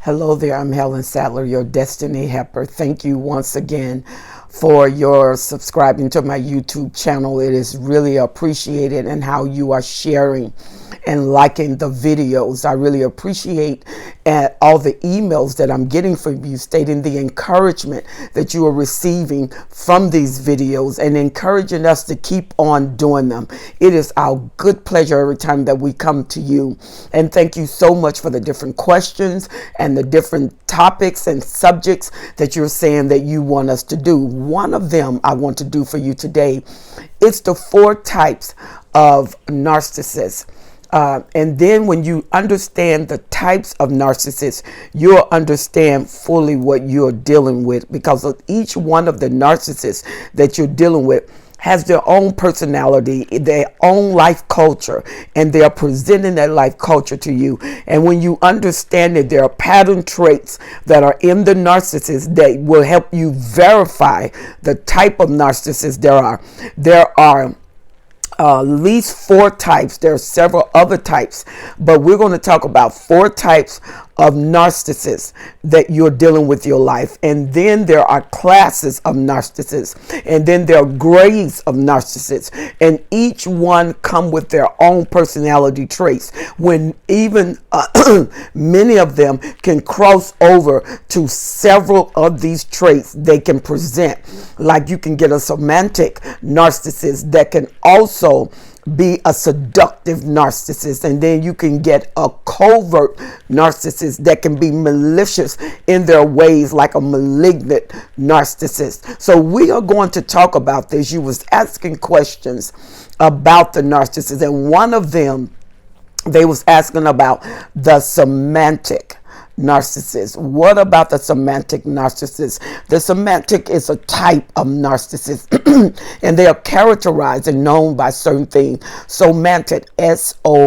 Hello there, I'm Helen Sadler, your Destiny Helper. Thank you once again for your subscribing to my YouTube channel. It is really appreciated, and how you are sharing and liking the videos. I really appreciate all the emails that I'm getting from you stating the encouragement that you are receiving from these videos and encouraging us to keep on doing them. It is our good pleasure every time that we come to you. And thank you so much for the different questions and the different topics and subjects that you're saying that you want us to do. One of them I want to do for you today. It's the 4 types of narcissists. And then when you understand the types of narcissists, you'll understand fully what you're dealing with, because of each one of the narcissists that you're dealing with has their own personality, their own life culture, and they are presenting that life culture to you. And when you understand that there are pattern traits that are in the narcissist that will help you verify the type of narcissist there are at least 4 types. There are several other types, but we're going to talk about 4 types of narcissists that you're dealing with your life. And then there are classes of narcissists, and then there are grades of narcissists, and each one come with their own personality traits, when even many of them can cross over to several of these traits they can present. Like you can get a somatic narcissist that can also be a seductive narcissist, and then you can get a covert narcissist that can be malicious in their ways, like a malignant narcissist. So we are going to talk about this. You was asking questions about the narcissist, and one of them, they was asking about the somatic narcissist. What about the somatic narcissist? The somatic is a type of narcissist and they are characterized and known by certain things. Somatic, S-O-M-A-T-I-C.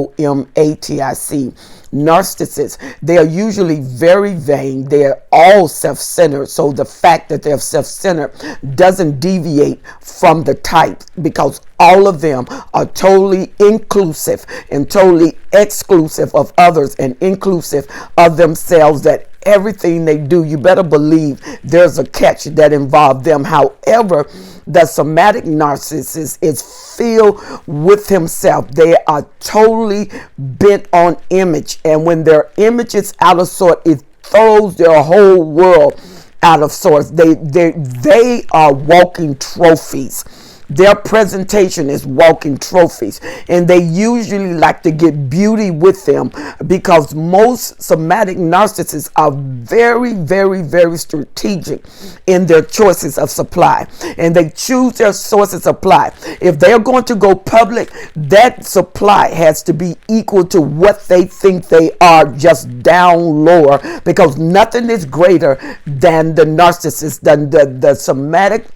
Narcissists, they are usually very vain. They're all self-centered. So the fact that they're self-centered doesn't deviate from the type, because all of them are totally inclusive and totally exclusive of others and inclusive of themselves. That everything they do, you better believe there's a catch that involves them. However, the somatic narcissist is filled with himself. They are totally bent on image, and when their image is out of sort, it throws their whole world out of sorts. They are walking trophies. Their presentation is walking trophies, and they usually like to get beauty with them, because most somatic narcissists are very, very, very strategic in their choices of supply, and they choose their sources of supply. If they're going to go public, that supply has to be equal to what they think they are, just down lower, because nothing is greater than the narcissist, than the somatic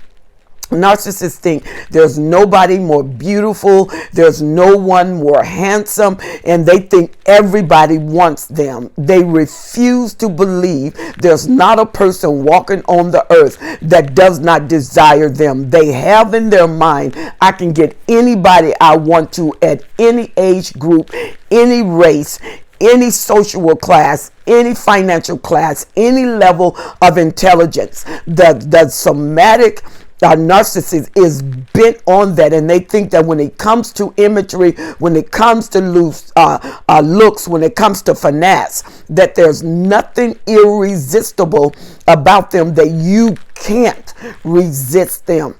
narcissists think there's nobody more beautiful, there's no one more handsome, and they think everybody wants them. They refuse to believe there's not a person walking on the earth that does not desire them. They have in their mind, I can get anybody I want to, at any age group, any race, any social class, any financial class, any level of intelligence. The somatic narcissist is bent on that, and they think that when it comes to imagery, when it comes to looks, when it comes to finesse, that there's nothing irresistible about them, that you can't resist them.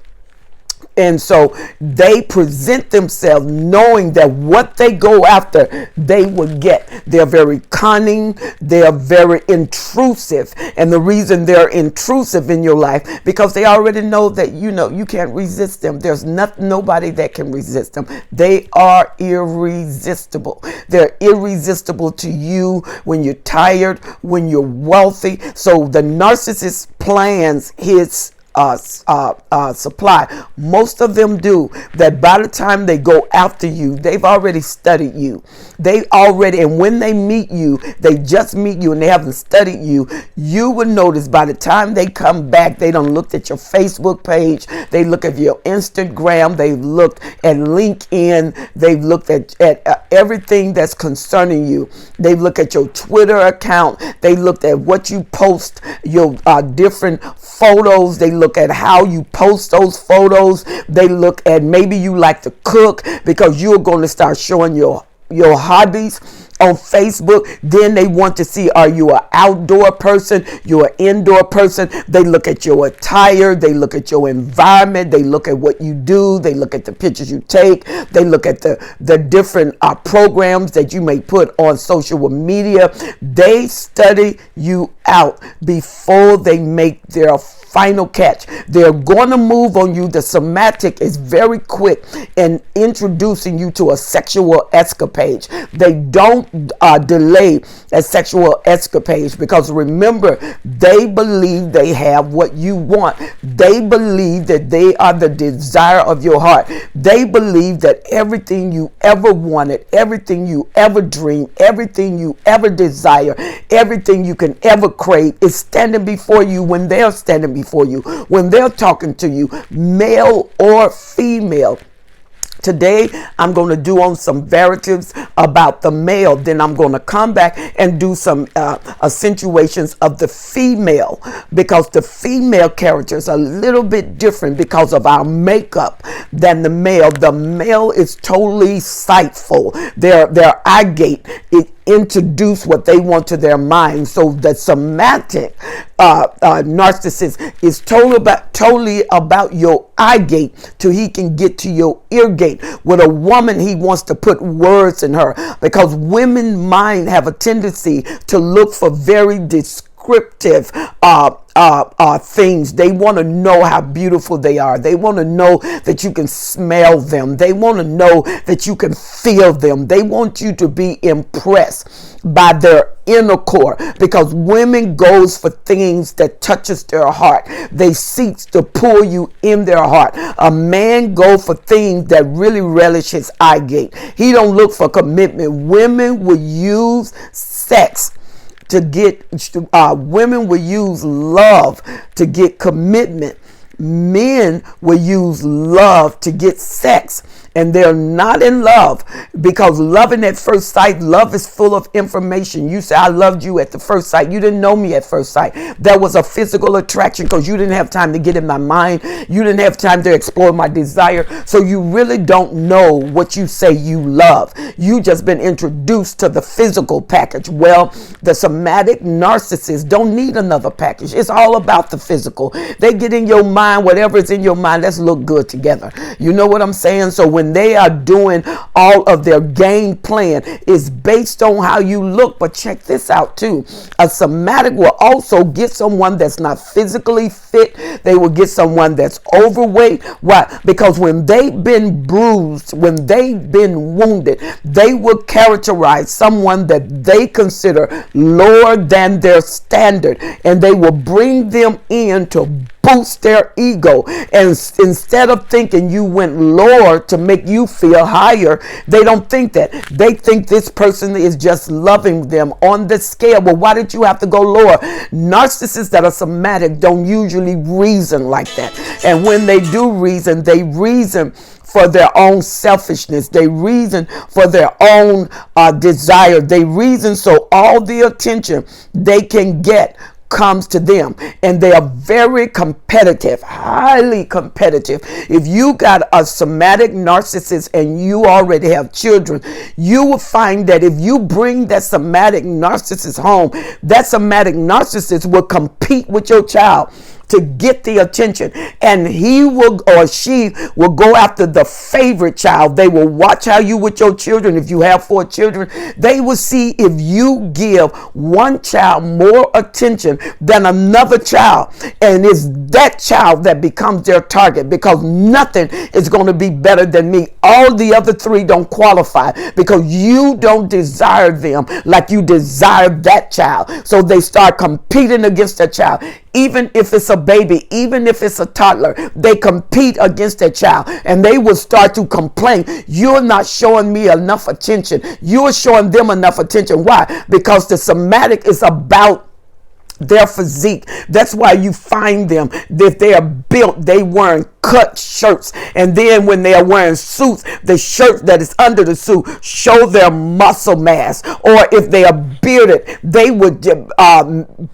And so they present themselves knowing that what they go after, they will get. They're very cunning. They are very intrusive. And the reason they're intrusive in your life, because they already know that, you can't resist them. There's nobody that can resist them. They are irresistible. They're irresistible to you when you're tired, when you're wealthy. So the narcissist plans his supply. Most of them do. That by the time they go after you, they've already studied you. And when they meet you, they just meet you and they haven't studied you. You will notice by the time they come back, they done looked at your Facebook page, they look at your Instagram, they've looked at LinkedIn, they've looked at everything that's concerning you. They look at your Twitter account, they looked at what you post, your different photos, they look at how you post those photos, they look at maybe you like to cook because you're going to start showing your hobbies on Facebook. Then they want to see, are you an outdoor person, you're an indoor person? They look at your attire, they look at your environment, they look at what you do, they look at the pictures you take, they look at the different programs that you may put on social media. They study you out before they make their final catch. They're going to move on you. The somatic is very quick in introducing you to a sexual escapade. They don't delay a sexual escapade because remember, they believe they have what you want. They believe that they are the desire of your heart. They believe that everything you ever wanted, everything you ever dreamed, everything you ever desire, everything you can ever crave is standing before you when they're standing before you, when they're talking to you, male or female. Today, I'm going to do on some varieties about the male. Then I'm going to come back and do some accentuations of the female, because the female character is a little bit different because of our makeup than the male. The male is totally sightful. Their eye gate, it introduce what they want to their mind. So the somatic narcissist is totally about your eye gate till he can get to your ear gate. With a woman, he wants to put words in her, because women's mind have a tendency to look for very descriptive things. They want to know how beautiful they are. They want to know that you can smell them. They want to know that you can feel them. They want you to be impressed by their inner core, because women goes for things that touches their heart. They seek to pull you in their heart. A man go for things that really relish his eye gate. He don't look for commitment. Women will use sex to get, women will use love to get commitment. Men will use love to get sex, and they're not in love, because loving at first sight, love is full of information. You say, I loved you at the first sight. You didn't know me at first sight. That was a physical attraction because you didn't have time to get in my mind. You didn't have time to explore my desire. So you really don't know what you say you love. You just been introduced to the physical package. Well, the somatic narcissists don't need another package. It's all about the physical. They get in your mind, whatever is in your mind, let's look good together. You know what I'm saying? So when they are doing all of their game plan, is based on how you look. But check this out too. A somatic will also get someone that's not physically fit. They will get someone that's overweight. Why? Because when they've been bruised, when they've been wounded, they will characterize someone that they consider lower than their standard, and they will bring them in to boost their ego. And instead of thinking you went lower to make you feel higher, they don't think that. They think this person is just loving them on the scale. Well, why did you have to go lower? Narcissists that are somatic don't usually reason like that. And when they do reason, they reason for their own selfishness. They reason for their own desire. They reason so all the attention they can get comes to them, and they are very competitive, highly competitive. If you got a somatic narcissist and you already have children, you will find that if you bring that somatic narcissist home, that somatic narcissist will compete with your child to get the attention, and he will or she will go after the favorite child. They will watch how you with your children. If you have 4 children, they will see if you give one child more attention than another child, and it's that child that becomes their target, because nothing is going to be better than me. All the other 3 don't qualify because you don't desire them like you desire that child. So they start competing against that child. even if it's a baby, even if it's a toddler, they compete against their child, and they will start to complain. You're not showing me enough attention. You're showing them enough attention. Why? Because the somatic is about their physique. That's why you find them, if they are built, they wearing cut shirts, and then when they are wearing suits, the shirt that is under the suit show their muscle mass. Or if they are bearded, they would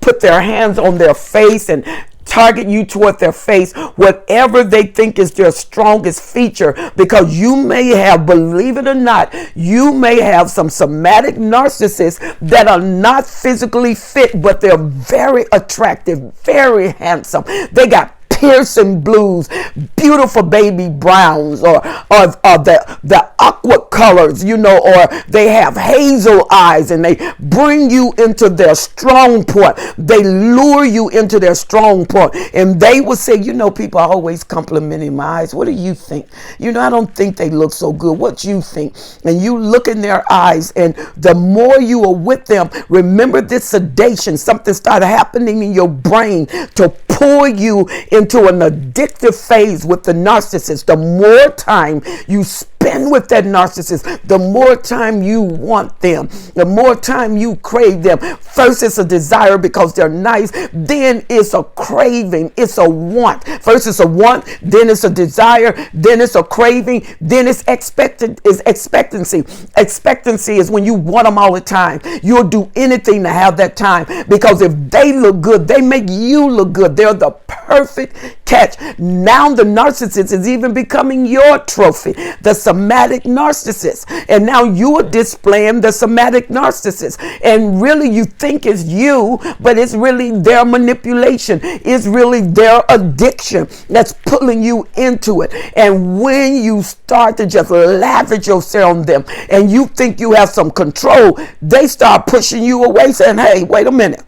put their hands on their face and target you toward their face, whatever they think is their strongest feature, because you may have, believe it or not, you may have some somatic narcissists that are not physically fit, but they're very attractive, very handsome. They got piercing blues, beautiful baby browns, or the aqua colors, or they have hazel eyes, and they bring you into their strong point. They lure you into their strong point, and they will say, people are always complimenting my eyes. What do you think? I don't think they look so good. What you think? And you look in their eyes, and the more you are with them, remember this sedation. Something started happening in your brain to pull you into an addictive phase with the narcissist. The more time you spend with that narcissist, the more time you want them, the more time you crave them. First it's a desire because they're nice, then it's a craving, it's a want. First it's a want, then it's a desire, then it's a craving, then it's expectancy. Expectancy is when you want them all the time. You'll do anything to have that time, because if they look good, they make you look good. They're the perfect catch. Now the narcissist is even becoming your trophy, the somatic narcissist. And now you're displaying the somatic narcissist. And really you think it's you, but it's really their manipulation. It's really their addiction that's pulling you into it. And when you start to just lavish yourself on them and you think you have some control, they start pushing you away, saying, hey, wait a minute.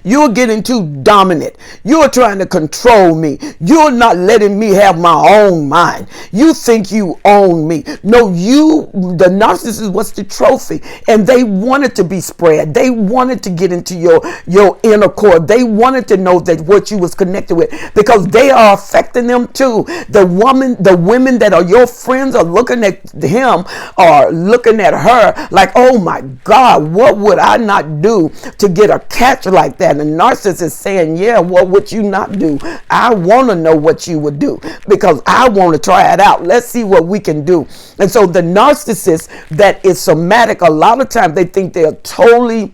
You're getting too dominant. You're trying to control me. You're not letting me have my own mind. You think you own me. No, the narcissist was the trophy, and they wanted to be spread. They wanted to get into your inner core. They wanted to know that what you was connected with, because they are affecting them too. The women that are your friends are looking at him or looking at her like, oh my God, what would I not do to get a catch like that? And the narcissist is saying, yeah, what would you not do? I want to know what you would do, because I want to try it out. Let's see what we can do. And so the narcissist that is somatic, a lot of times they think they're totally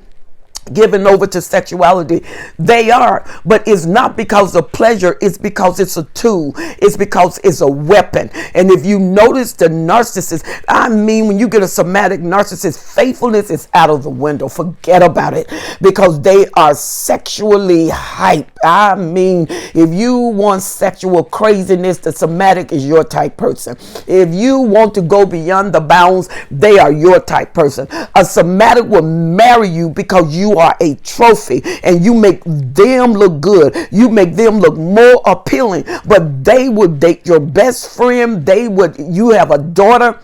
given over to sexuality. They are, but it's not because of pleasure. It's because it's a tool. It's because it's a weapon. And if you notice the narcissist, when you get a somatic narcissist, faithfulness is out of the window. Forget about it, because they are sexually hype. If you want sexual craziness, the somatic is your type person. If you want to go beyond the bounds, they are your type person. A somatic will marry you because you are a trophy, and you make them look good. You make them look more appealing. But they would date your best friend. You have a daughter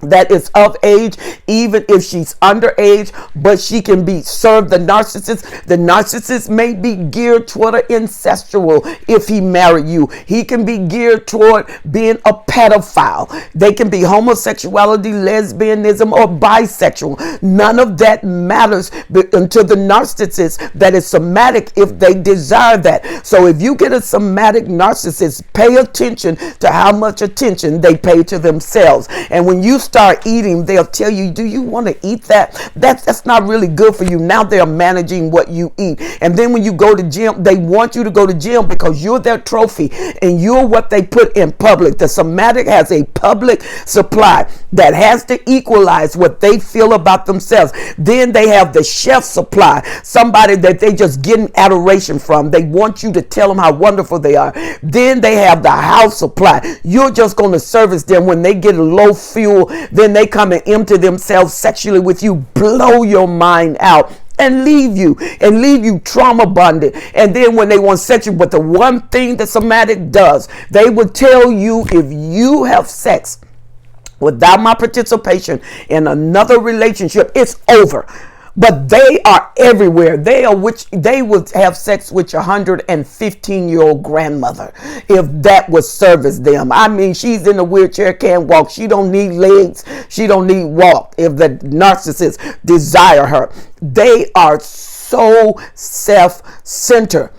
that is of age, even if she's underage, but she can serve the narcissist. The narcissist may be geared toward an incestual. If he married you, he can be geared toward being a pedophile. They can be homosexuality, lesbianism, or bisexual. None of that matters until the narcissist that is somatic, if they desire that. So if you get a somatic narcissist, pay attention to how much attention they pay to themselves. And when you start eating, they'll tell you, do you want to eat that? That's not really good for you. Now they're managing what you eat. And then when you go to gym, they want you to go to gym because you're their trophy and you're what they put in public. The somatic has a public supply that has to equalize what they feel about themselves. Then they have the chef supply, somebody that they just getting adoration from. They want you to tell them how wonderful they are. Then they have the house supply. You're just going to service them when they get a low fuel. Then they come and empty themselves sexually with you, blow your mind out, and leave you trauma bonded. And then when they want sexual, but the one thing that somatic does, they would tell you, if you have sex without my participation in another relationship, it's over. But they are everywhere. They would have sex with your 115-year-old grandmother if that would service them. I mean, she's in a wheelchair, can't walk. She don't need legs. She don't need walk. If the narcissist desire her, they are so self-centered.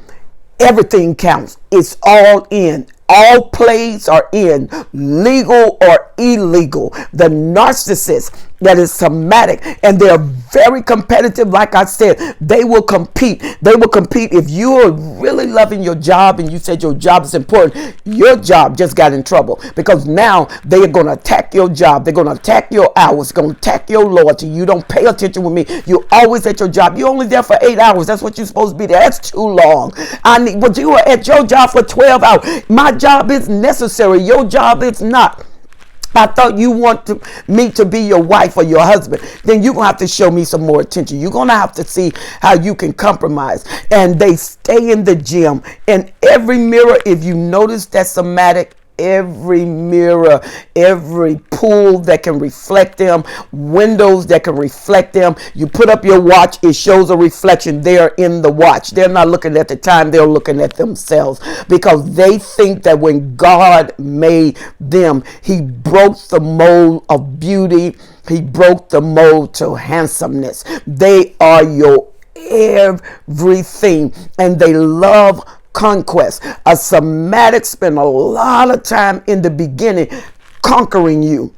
Everything counts. It's all in. All plays are in, legal or illegal. The narcissist that is somatic, and they're very competitive. Like I said, they will compete. They will compete. If you are really loving your job and you said your job is important, your job just got in trouble, because now they are going to attack your job. They're going to attack your hours, going to attack your loyalty. You don't pay attention with me. You're always at your job. You're only there for 8 hours. That's what you're supposed to be there. That's too long. But you are at your job for 12 hours. My job is necessary. Your job is not. I thought you want me to be your wife or your husband. Then you're going to have to show me some more attention. You're going to have to see how you can compromise. And they stay in the gym. And every mirror, if you notice that somatic, every mirror, every pool that can reflect them, windows that can reflect them. You put up your watch, it shows a reflection there in the watch. They're not looking at the time, they're looking at themselves, because they think that when God made them, he broke the mold of beauty. He broke the mold to handsomeness. They are your everything, and they love conquest. A somatic spend a lot of time in the beginning conquering you,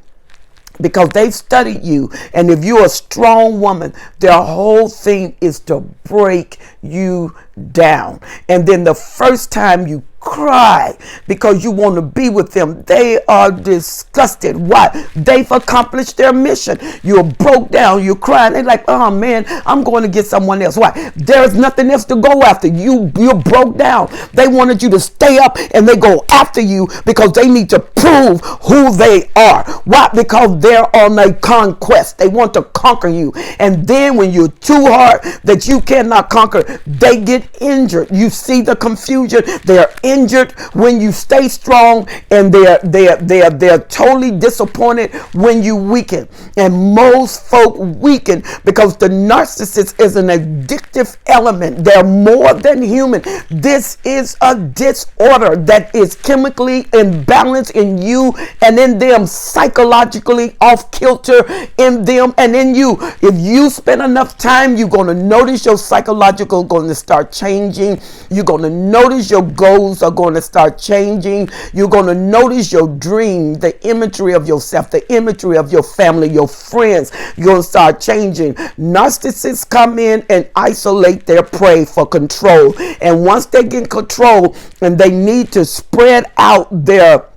because they've studied you. And if you're a strong woman, their whole thing is to break you down. And then the first time you cry because you want to be with them, they are disgusted. Why? They've accomplished their mission. You're broke down, you're crying. They're like, oh man, I'm going to get someone else. Why? There's nothing else to go after. You're broke down. They wanted you to stay up, and they go after you because they need to prove who they are. Why? Because they're on a conquest. They want to conquer you. And then when you're too hard that you cannot conquer, they get injured. You see the confusion. They're injured when you stay strong, and they're totally disappointed when you weaken. And most folk weaken because the narcissist is an addictive element. They're more than human. This is a disorder that is chemically imbalanced in you and in them, psychologically off kilter in them and in you. If you spend enough time, you're going to notice your psychological going to start changing. You're going to notice your goals are going to start changing. You're going to notice your dream, the imagery of yourself, the imagery of your family, your friends. You're going to start changing. Narcissists come in and isolate their prey for control. And once they get control and they need to spread out their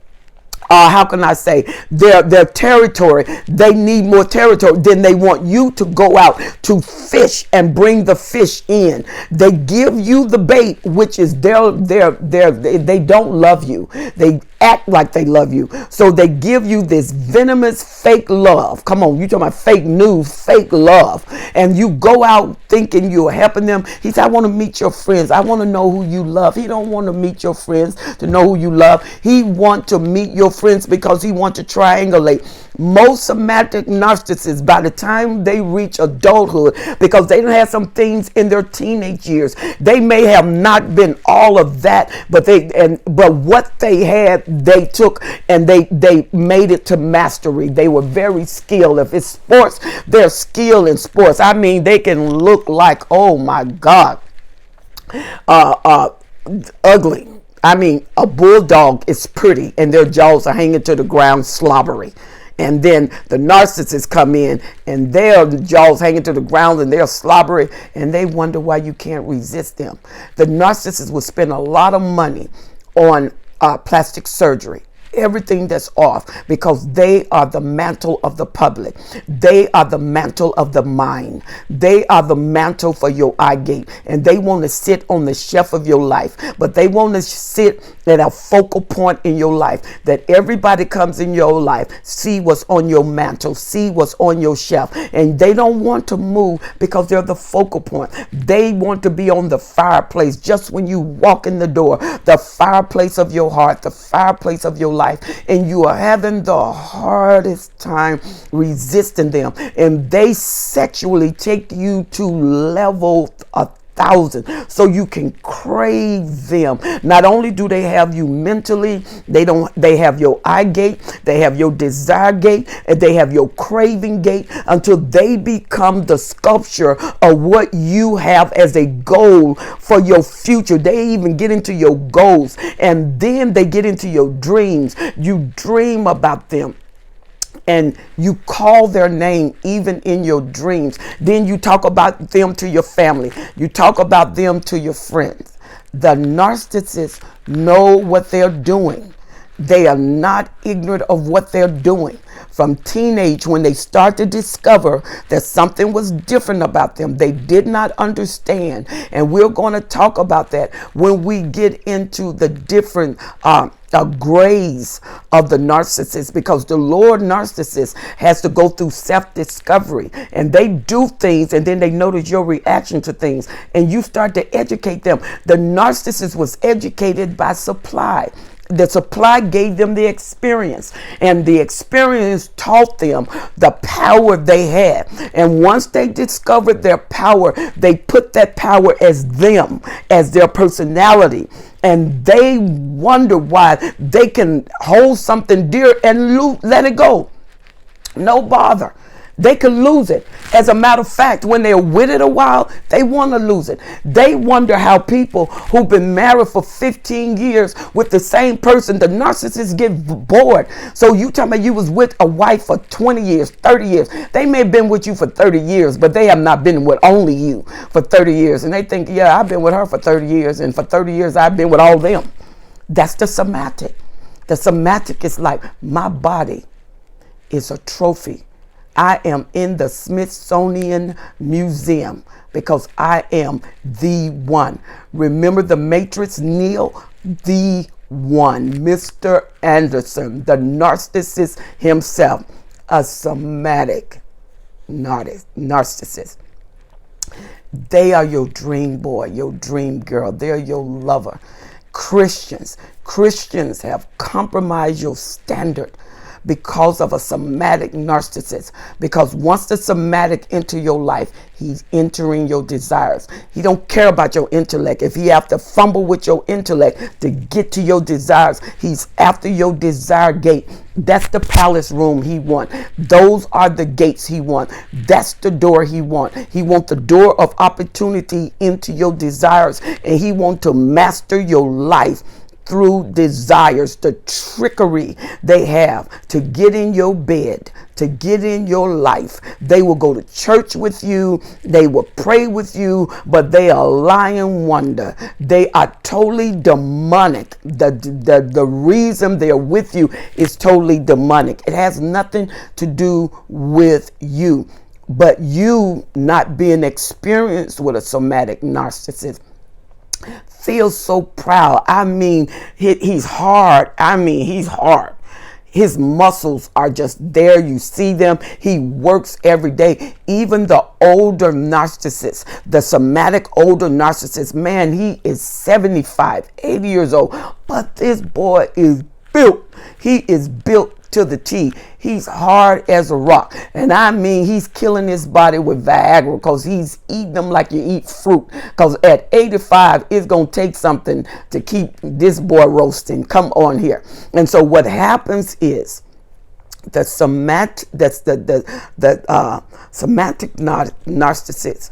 how can I say, their territory, they need more territory, then they want you to go out to fish and bring the fish in. They give you the bait, which is they don't love you. They act like they love you. So they give you this venomous fake love. Come on, you talking about fake news, fake love. And you go out thinking you're helping them. He said, I want to meet your friends. I want to know who you love. He don't want to meet your friends to know who you love. He want to meet your friends because he want to triangulate. Most somatic narcissists, by the time they reach adulthood, because they don't have some things in their teenage years, they may have not been all of that, but what they had, they took and they made it to mastery. They were very skilled. If it's sports, they're skilled in sports. I mean, they can look like, oh my God, ugly. I mean, a bulldog is pretty and their jaws are hanging to the ground slobbery. And then the narcissists come in and their jaws hanging to the ground and they're slobbery, and they wonder why you can't resist them. The narcissists will spend a lot of money on plastic surgery, everything that's off, because they are the mantle of the public. They are the mantle of the mind. They are the mantle for your eye gate, and they want to sit on the shelf of your life, but they want to sit at a focal point in your life, that everybody comes in your life, see what's on your mantle, see what's on your shelf, and they don't want to move because they're the focal point. They want to be on the fireplace just when you walk in the door, the fireplace of your heart, the fireplace of your life, and you are having the hardest time resisting them, and they sexually take you to level 1,000 so you can crave them. Not only do they have you mentally, they have your eye gate, they have your desire gate, and they have your craving gate, until they become the sculpture of what you have as a goal for your future. They even get into your goals, and then they get into your dreams. You dream about them, and you call their name even in your dreams. Then you talk about them to your family. You talk about them to your friends. The narcissists know what they're doing. They are not ignorant of what they're doing. From teenage, when they start to discover that something was different about them, they did not understand. And we're going to talk about that when we get into the different grades of the narcissist, because the Lord narcissist has to go through self-discovery, and they do things, and then they notice your reaction to things, and you start to educate them. The narcissist was educated by supply. The supply gave them the experience, and the experience taught them the power they had. And once they discovered their power, they put that power as them, as their personality. And they wonder why they can hold something dear and let it go. No bother. They could lose it. As a matter of fact, when they're with it a while, they want to lose it. They wonder how people who've been married for 15 years with the same person, the narcissists, get bored. So you tell me you was with a wife for 20 years, 30 years. They may have been with you for 30 years, but they have not been with only you for 30 years. And they think, yeah, I've been with her for 30 years, and for 30 years I've been with all them. That's the somatic. The somatic is like, my body is a trophy. I am in the Smithsonian Museum because I am the one. Remember the Matrix, Neo? The one. Mr. Anderson, the narcissist himself, a somatic narcissist. They are your dream boy, your dream girl. They're your lover. Christians have compromised your standard because of a somatic narcissist. Because once the somatic enter your life, he's entering your desires. He don't care about your intellect. If he have to fumble with your intellect to get to your desires, he's after your desire gate. That's the palace room he want. Those are the gates he want. That's the door he want. He want the door of opportunity into your desires, and he want to master your life through desires, the trickery they have to get in your bed, to get in your life. They will go to church with you, they will pray with you, but they are lying wonder. They are totally demonic. The reason they're with you is totally demonic. It has nothing to do with you, but you not being experienced with a somatic narcissist. Feels so proud. I mean, he's hard. He's hard. His muscles are just there. You see them. He works every day. Even the older narcissist, the somatic older narcissist, man, he is 75, 80 years old. But this boy is built. He is built to the T. He's hard as a rock. And I mean, he's killing his body with Viagra because he's eating them like you eat fruit. Because at 85, it's going to take something to keep this boy roasting. Come on here. And so what happens is the somatic narcissist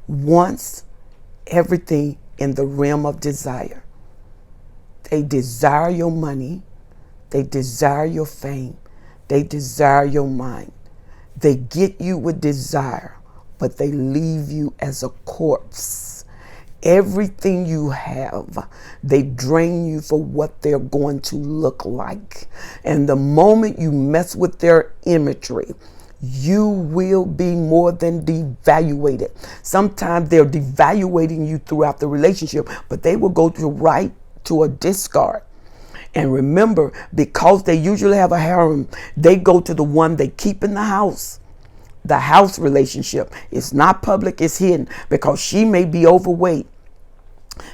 wants everything in the realm of desire. They desire your money. They desire your fame. They desire your mind. They get you with desire, but they leave you as a corpse. Everything you have, they drain you for what they're going to look like. And the moment you mess with their imagery, you will be more than devaluated. Sometimes they're devaluating you throughout the relationship, but they will go right to a discard. And remember, because they usually have a harem, they go to the one they keep in the house. The house relationship is not public, it's hidden, because she may be overweight.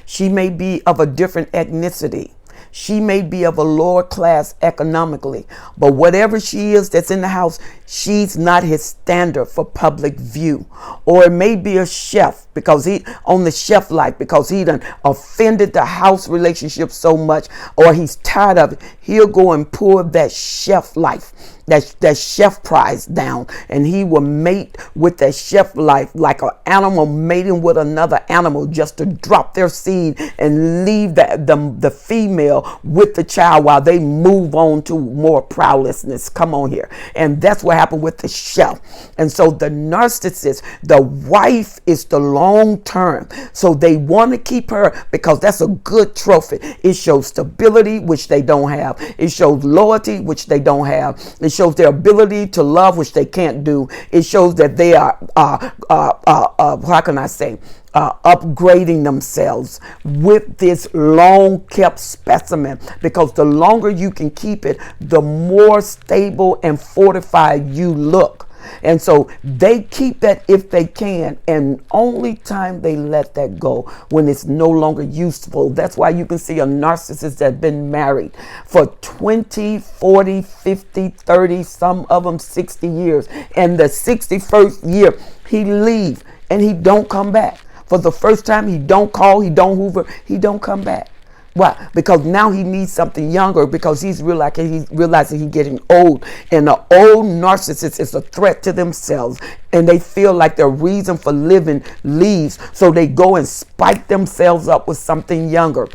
She may be of a different ethnicity. She may be of a lower class economically, but whatever she is that's in the house, she's not his standard for public view. Or it may be a chef, because he on the chef life, because he done offended the house relationship so much, or he's tired of it. He'll go and pull that chef life, that chef prize down, and he will mate with that chef life like an animal mating with another animal, just to drop their seed and leave the female with the child while they move on to more prowlessness. Come on here. And that's what happened with the chef. And so the narcissist, the wife is the long term. So they want to keep her because that's a good trophy. It shows stability, which they don't have. It shows loyalty, which they don't have. It shows their ability to love, which they can't do. It shows that they are, how can I say, upgrading themselves with this long kept specimen, because the longer you can keep it, the more stable and fortified you look. And so they keep that if they can, and only time they let that go when it's no longer useful. That's why you can see a narcissist that's been married for 20, 40, 50, 30, some of them 60 years. And the 61st year, he leave and he don't come back. For the first time, he don't call, he don't hoover, he don't come back. Why? Because now he needs something younger, because he's realizing he's getting old. And the old narcissist is a threat to themselves, and they feel like their reason for living leaves. So they go and spike themselves up with something younger.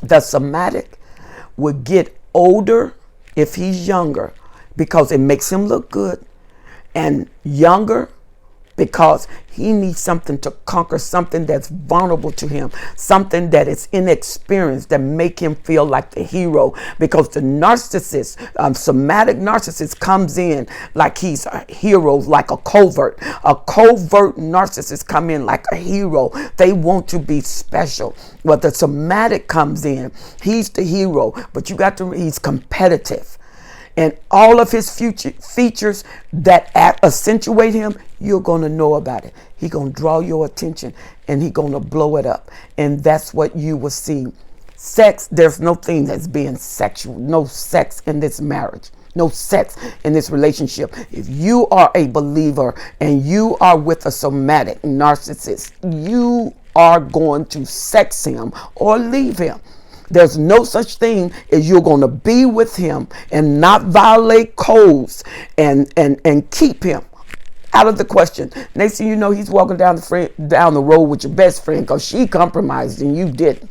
The somatic would get older if he's younger, because it makes him look good, and younger because he needs something to conquer, something that's vulnerable to him, something that is inexperienced, that make him feel like the hero. Because the narcissist, somatic narcissist, comes in like he's a hero, like a covert. A covert narcissist come in like a hero. They want to be special. But the somatic comes in, he's the hero, but he's competitive. And all of his future features that accentuate him, you're going to know about it. He's going to draw your attention, and he's going to blow it up. And that's what you will see. Sex, there's no thing that's being sexual. No sex in this marriage. No sex in this relationship. If you are a believer and you are with a somatic narcissist, you are going to sex him or leave him. There's no such thing as you're going to be with him and not violate codes and keep him out of the question. Next thing you know, he's walking down the road with your best friend because she compromised and you didn't.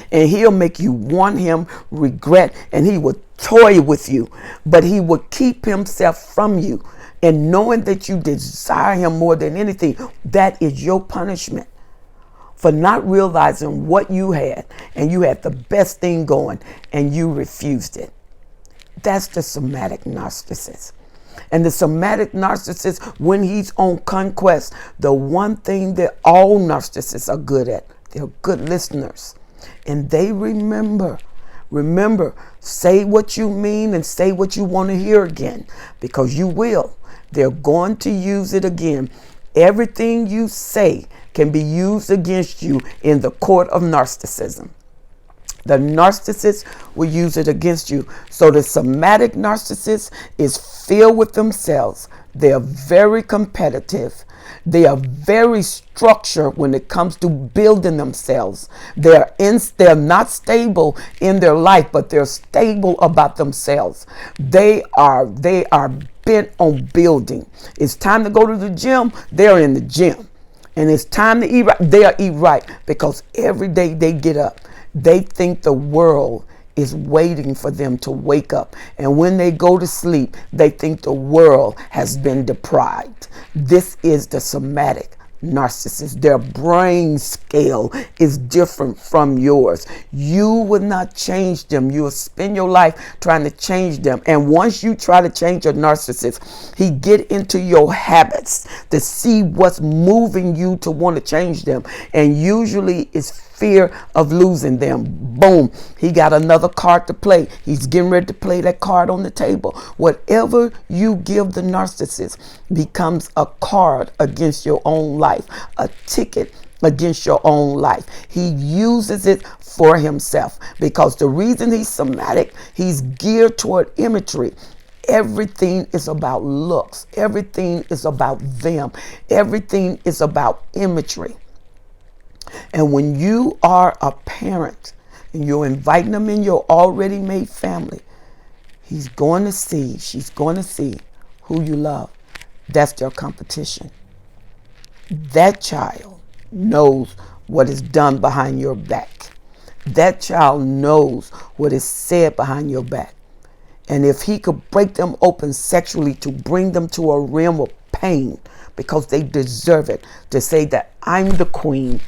And he'll make you want him, regret, and he will toy with you, but he will keep himself from you. And knowing that you desire him more than anything, that is your punishment for not realizing what you had, and you had the best thing going and you refused it. That's the somatic narcissist. And the somatic narcissist, when he's on conquest, the one thing that all narcissists are good at, they're good listeners. And they remember, say what you mean and say what you want to hear again, because you will. They're going to use it again. Everything you say can be used against you in the court of narcissism. The narcissist will use it against you. So the somatic narcissist is filled with themselves. They are very competitive. They are very structured when it comes to building themselves. They're not stable in their life, but they're stable about themselves. They are bent on building. It's time to go to the gym, they're in the gym. And it's time to eat right, they'll eat right, because every day they get up, they think the world is waiting for them to wake up. And when they go to sleep, they think the world has been deprived. This is the somatic narcissist. Their brain scale is different from yours. You would not change them. You will spend your life trying to change them. And once you try to change a narcissist, he get into your habits to see what's moving you to want to change them. And usually it's fear of losing them. Boom, he got another card to play. He's getting ready to play that card on the table. Whatever you give the narcissist becomes a card against your own life, a ticket against your own life. He uses it for himself, because the reason he's somatic, he's geared toward imagery. Everything is about looks. Everything is about them. Everything is about imagery. And when you are a parent and you're inviting them in your already made family, she's going to see who you love. That's their competition. That child knows what is done behind your back. That child knows what is said behind your back. And if he could break them open sexually to bring them to a realm of pain, because they deserve it, to say that I'm the queen,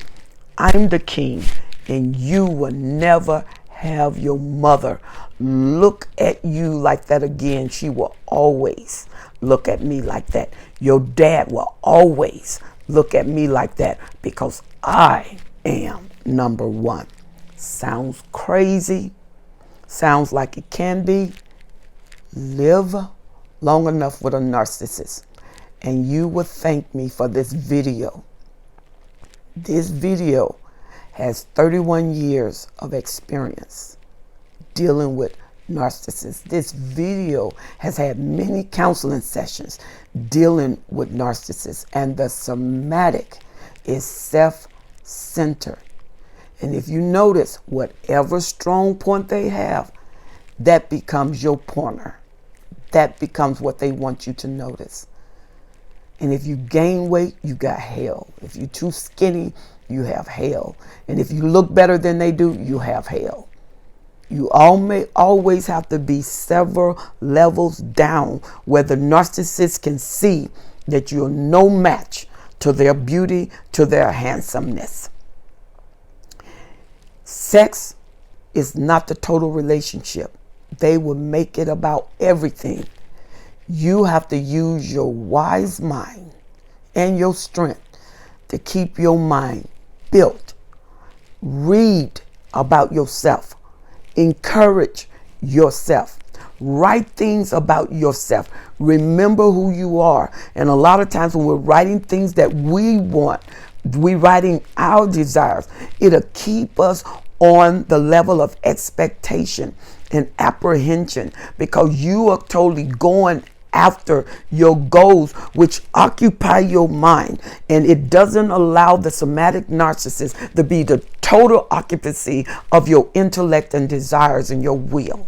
I'm the king, and you will never have your mother look at you like that again. She will always look at me like that. Your dad will always look at me like that, because I am number one. Sounds crazy. Sounds like it can be. Live long enough with a narcissist, and you will thank me for this video. This video has 31 years of experience dealing with narcissists. This video has had many counseling sessions dealing with narcissists, and the somatic is self-centered. And if you notice, whatever strong point they have, that becomes your pointer. That becomes what they want you to notice. And if you gain weight, you got hell. If you're too skinny, you have hell. And if you look better than they do, you have hell. You always have to be several levels down, where the narcissist can see that you're no match to their beauty, to their handsomeness. Sex is not the total relationship. They will make it about everything. You have to use your wise mind and your strength to keep your mind built. Read about yourself. Encourage yourself. Write things about yourself. Remember who you are. And a lot of times when we're writing things that we want, we're writing our desires, it'll keep us on the level of expectation and apprehension, because you are totally going after your goals, which occupy your mind, and it doesn't allow the somatic narcissist to be the total occupancy of your intellect and desires and your will.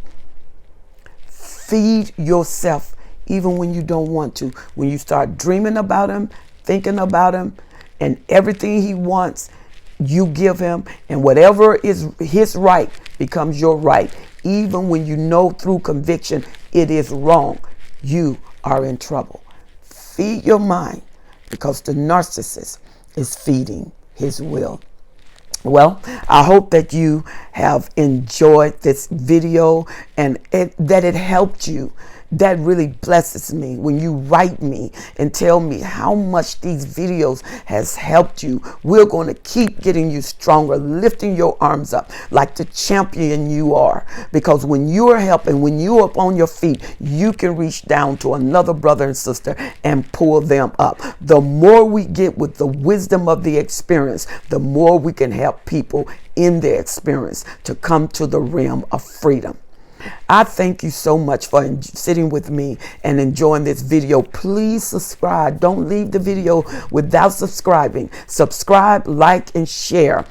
Feed yourself even when you don't want to. When you start dreaming about him, thinking about him, and everything he wants, you give him, and whatever is his right becomes your right. Even when you know through conviction it is wrong, you are in trouble. Feed your mind, because the narcissist is feeding his will. Well, I hope that you have enjoyed this video and that it helped you. That really blesses me when you write me and tell me how much these videos has helped you. We're going to keep getting you stronger, lifting your arms up like the champion you are. Because when you are helping, when you're up on your feet, you can reach down to another brother and sister and pull them up. The more we get with the wisdom of the experience, the more we can help people in their experience to come to the realm of freedom. I thank you so much for sitting with me and enjoying this video. Please subscribe. Don't leave the video without subscribing. Subscribe, like, and share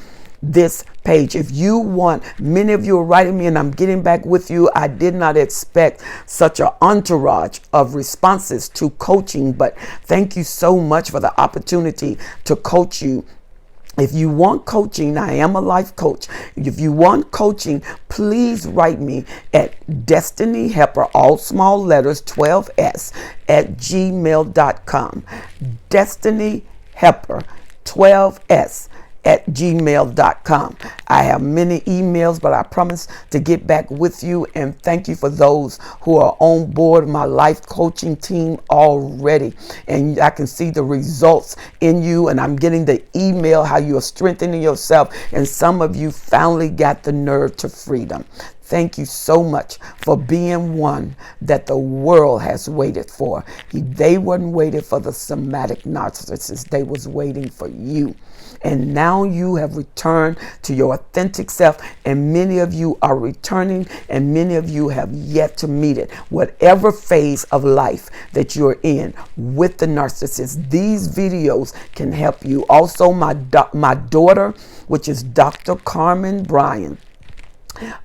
this page. If you want, many of you are writing me and I'm getting back with you. I did not expect such an entourage of responses to coaching, but thank you so much for the opportunity to coach you. If you want coaching, I am a life coach. If you want coaching, please write me at Destiny Helper, all small letters, 12S, at gmail.com. Destiny Helper, 12S, at gmail.com. I have many emails, but I promise to get back with you. And thank you for those who are on board my life coaching team already. And I can see the results in you, and I'm getting the email how you are strengthening yourself. And some of you finally got the nerve to freedom. Thank you so much for being one that the world has waited for. They wasn't waiting for the somatic narcissist. They was waiting for you. And now you have returned to your authentic self, and many of you are returning, and many of you have yet to meet it. Whatever phase of life that you're in with the narcissist, these videos can help you. Also, my daughter, which is Dr. Carmen Bryan,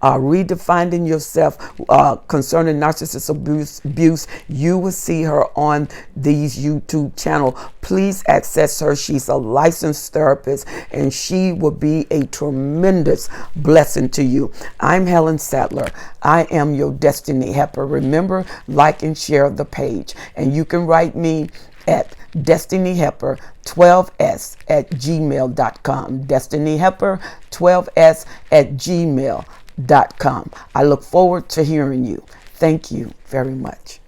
redefining yourself concerning narcissist abuse. You will see her on these YouTube channel. Please access her. She's a licensed therapist, and she will be a tremendous blessing to you. I'm Helen Sattler. I am your destiny helper. Remember, like and share the page, and you can write me at destinyhelper12s@gmail.com. destinyhelper12s@gmail.com. I look forward to hearing you. Thank you very much.